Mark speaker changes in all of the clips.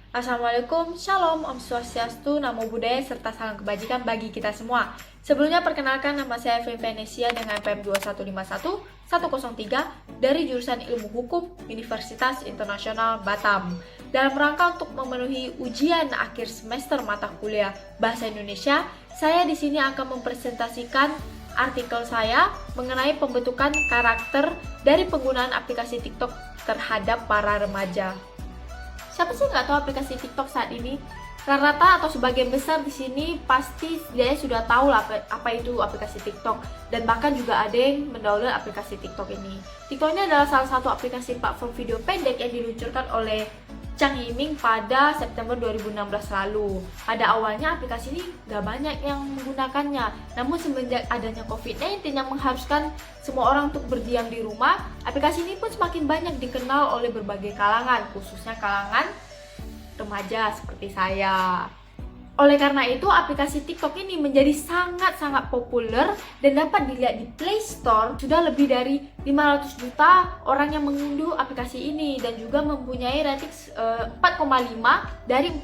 Speaker 1: Assalamualaikum, Shalom, Om Swastiastu, Namo Buddhaya, serta salam kebajikan bagi kita semua. Sebelumnya perkenalkan nama saya Evelyn Venesia dengan PM 2151103 dari jurusan Ilmu Hukum Universitas Internasional Batam. Dalam rangka untuk memenuhi ujian akhir semester mata kuliah Bahasa Indonesia, saya di sini akan mempresentasikan artikel saya mengenai pembentukan karakter dari penggunaan aplikasi TikTok terhadap para remaja. Siapa sih nggak tahu aplikasi TikTok saat ini? Rata-rata atau sebagian besar di sini pasti dia sudah tahu lah apa itu aplikasi TikTok, dan bahkan juga ada yang mendownload aplikasi TikTok ini. TikTok ini adalah salah satu aplikasi platform video pendek yang diluncurkan oleh Zhang Yiming pada September 2016 lalu. Pada awalnya aplikasi ini nggak banyak yang menggunakannya, namun semenjak adanya COVID-19 yang mengharuskan semua orang untuk berdiam di rumah, aplikasi ini pun semakin banyak dikenal oleh berbagai kalangan, khususnya kalangan remaja seperti saya. Oleh karena itu, aplikasi TikTok ini menjadi sangat-sangat populer dan dapat dilihat di Play Store. Sudah lebih dari 500 juta orang yang mengunduh aplikasi ini dan juga mempunyai rating 4,5 dari 14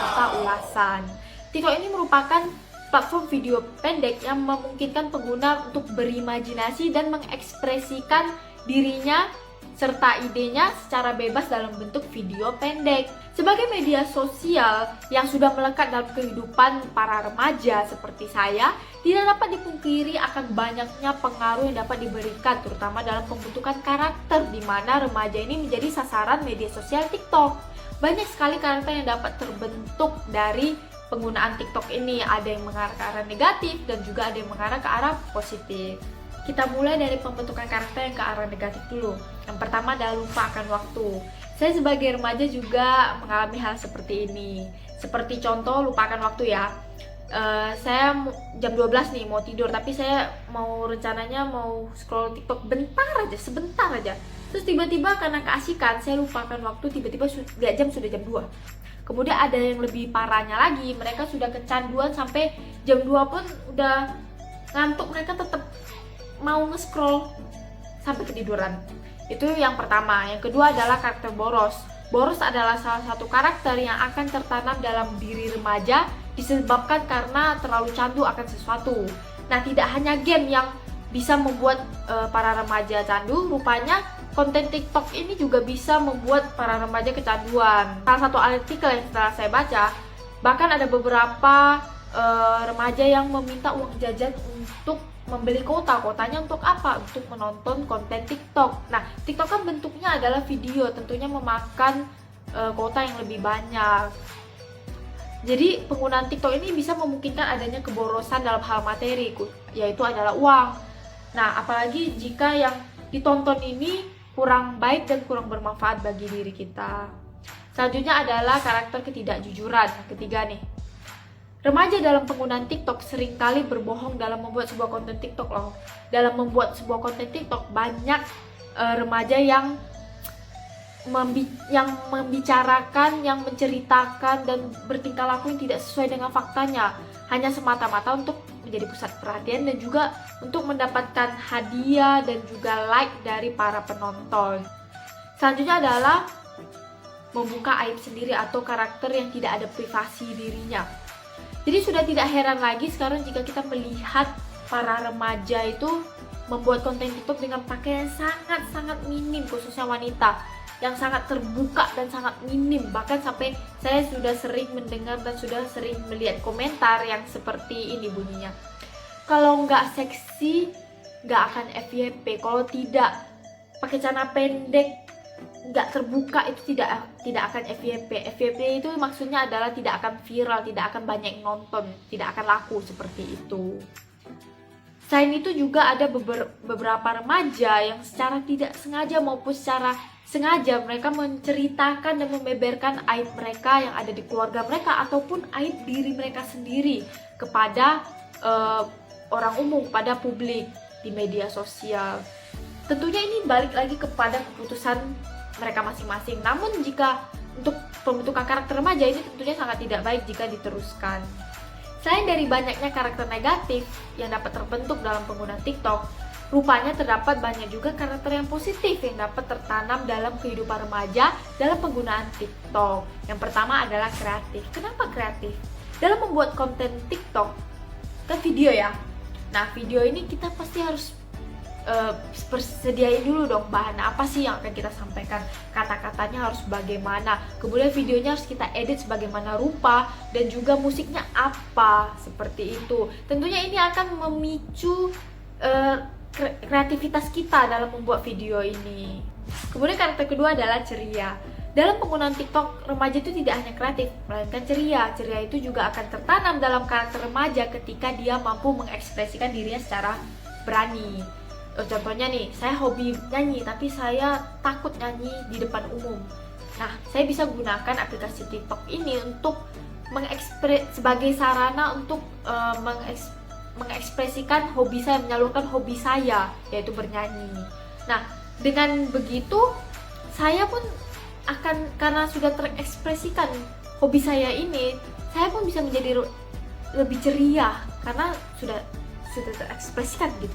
Speaker 1: juta ulasan. TikTok ini merupakan platform video pendek yang memungkinkan pengguna untuk berimajinasi dan mengekspresikan dirinya serta idenya secara bebas dalam bentuk video pendek. Sebagai media sosial yang sudah melekat dalam kehidupan para remaja seperti saya, tidak dapat dipungkiri akan banyaknya pengaruh yang dapat diberikan, terutama dalam pembentukan karakter, di mana remaja ini menjadi sasaran media sosial TikTok. Banyak sekali karakter yang dapat terbentuk dari penggunaan TikTok ini. Ada yang mengarah ke arah negatif dan juga ada yang mengarah ke arah positif. Kita mulai dari pembentukan karakter yang ke arah negatif dulu. Yang pertama adalah lupa akan waktu. Saya sebagai remaja juga mengalami hal seperti ini. Seperti contoh lupakan waktu ya. Saya jam 12 nih mau tidur, tapi saya rencananya mau scroll TikTok sebentar aja. Terus tiba-tiba karena keasikan saya lupakan waktu, tiba-tiba lihat jam sudah jam 2. Kemudian ada yang lebih parahnya lagi, mereka sudah kecanduan sampai jam 2 pun udah ngantuk, mereka tetap mau nge-scroll sampai ketiduran. Itu yang pertama. Yang kedua adalah karakter boros. Boros adalah salah satu karakter yang akan tertanam dalam diri remaja disebabkan karena terlalu candu akan sesuatu. Nah, tidak hanya game yang bisa membuat para remaja candu, rupanya konten TikTok ini juga bisa membuat para remaja kecanduan. Salah satu artikel yang setelah saya baca, bahkan ada beberapa remaja yang meminta uang jajan untuk membeli kotanya untuk apa? Untuk menonton konten TikTok. Nah, TikTok kan bentuknya adalah video, tentunya memakan kuota yang lebih banyak. Jadi penggunaan TikTok ini bisa memungkinkan adanya keborosan dalam hal materi, yaitu adalah uang. Nah, apalagi jika yang ditonton ini kurang baik dan kurang bermanfaat bagi diri kita. Selanjutnya adalah karakter ketidakjujuran. Ketiga nih, remaja dalam penggunaan TikTok seringkali berbohong dalam membuat sebuah konten TikTok loh. Dalam membuat sebuah konten TikTok, banyak remaja yang membicarakan, yang menceritakan dan bertingkah laku yang tidak sesuai dengan faktanya, hanya semata-mata untuk menjadi pusat perhatian dan juga untuk mendapatkan hadiah dan juga like dari para penonton. Selanjutnya adalah membuka aib sendiri atau karakter yang tidak ada privasi dirinya. Jadi sudah tidak heran lagi sekarang jika kita melihat para remaja itu membuat konten TikTok dengan pakaian sangat-sangat minim, khususnya wanita, yang sangat terbuka dan sangat minim. Bahkan sampai saya sudah sering mendengar dan sudah sering melihat komentar yang seperti ini bunyinya, kalau nggak seksi nggak akan FYP, kalau tidak pakai celana pendek nggak terbuka itu tidak akan FYP. FYP itu maksudnya adalah tidak akan viral, tidak akan banyak yang nonton, tidak akan laku, seperti itu. Selain itu juga ada beberapa remaja yang secara tidak sengaja maupun secara sengaja mereka menceritakan dan membeberkan aib mereka yang ada di keluarga mereka ataupun aib diri mereka sendiri kepada orang umum, pada publik di media sosial. Tentunya ini balik lagi kepada keputusan mereka masing-masing. Namun jika untuk pembentukan karakter remaja ini tentunya sangat tidak baik jika diteruskan. Selain dari banyaknya karakter negatif yang dapat terbentuk dalam penggunaan TikTok, Rupanya terdapat banyak juga karakter yang positif yang dapat tertanam dalam kehidupan remaja dalam penggunaan TikTok. Yang pertama adalah kreatif. Kenapa kreatif? Dalam membuat konten TikTok, kan video ya. Nah, video ini kita pasti harus persediain dulu dong bahan apa sih yang akan kita sampaikan, kata-katanya harus bagaimana, kemudian videonya harus kita edit sebagaimana rupa, dan juga musiknya apa, seperti itu. Tentunya ini akan memicu kreativitas kita dalam membuat video ini. Kemudian karakter kedua adalah ceria. Dalam penggunaan TikTok, remaja itu tidak hanya kreatif, melainkan ceria. Ceria itu juga akan tertanam dalam karakter remaja ketika dia mampu mengekspresikan dirinya secara berani. Contohnya nih, saya hobi nyanyi tapi saya takut nyanyi di depan umum. Nah, saya bisa gunakan aplikasi TikTok ini untuk sebagai sarana untuk mengekspresikan hobi saya, menyalurkan hobi saya, yaitu bernyanyi. Nah, dengan begitu saya pun akan, karena sudah terekspresikan hobi saya ini, saya pun bisa menjadi lebih ceria karena sudah terekspresikan gitu.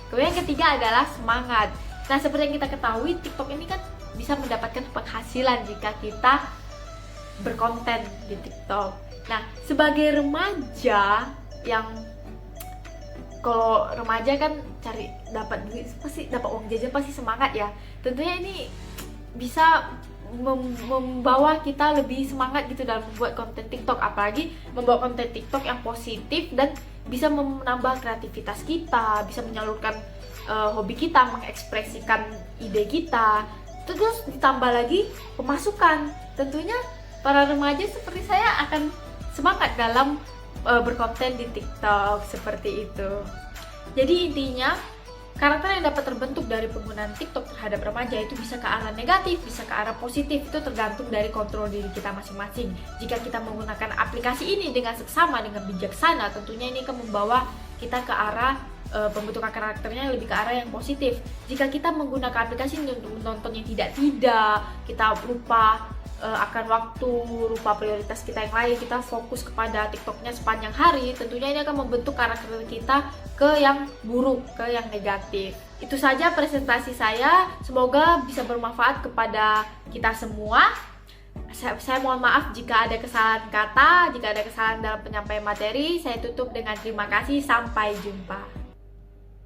Speaker 1: Kemudian yang ketiga adalah semangat. Nah, seperti yang kita ketahui, TikTok ini kan bisa mendapatkan penghasilan jika kita berkonten di TikTok. Nah, sebagai remaja yang, kalau remaja kan cari dapat duit, pasti dapat uang jajan, pasti semangat ya. Tentunya ini bisa membawa kita lebih semangat gitu dalam membuat konten TikTok, apalagi membuat konten TikTok yang positif dan bisa menambah kreativitas kita, bisa menyalurkan hobi kita, mengekspresikan ide kita. Terus ditambah lagi pemasukan. Tentunya para remaja seperti saya akan semangat dalam berkonten di TikTok, seperti itu. Jadi intinya, karakter yang dapat terbentuk dari penggunaan TikTok terhadap remaja itu bisa ke arah negatif, bisa ke arah positif, itu tergantung dari kontrol diri kita masing-masing. Jika kita menggunakan aplikasi ini dengan seksama, dengan bijaksana, tentunya ini akan membawa kita ke arah pembentukan karakternya lebih ke arah yang positif. Jika kita menggunakan aplikasi ini untuk menonton yang tidak, kita lupa akan waktu, lupa prioritas kita yang lain, kita fokus kepada TikToknya sepanjang hari, tentunya ini akan membentuk karakter kita ke yang buruk, ke yang negatif. Itu saja presentasi saya, semoga bisa bermanfaat kepada kita semua. Saya mohon maaf jika ada kesalahan kata, jika ada kesalahan dalam penyampaian materi. Saya tutup dengan terima kasih, sampai jumpa.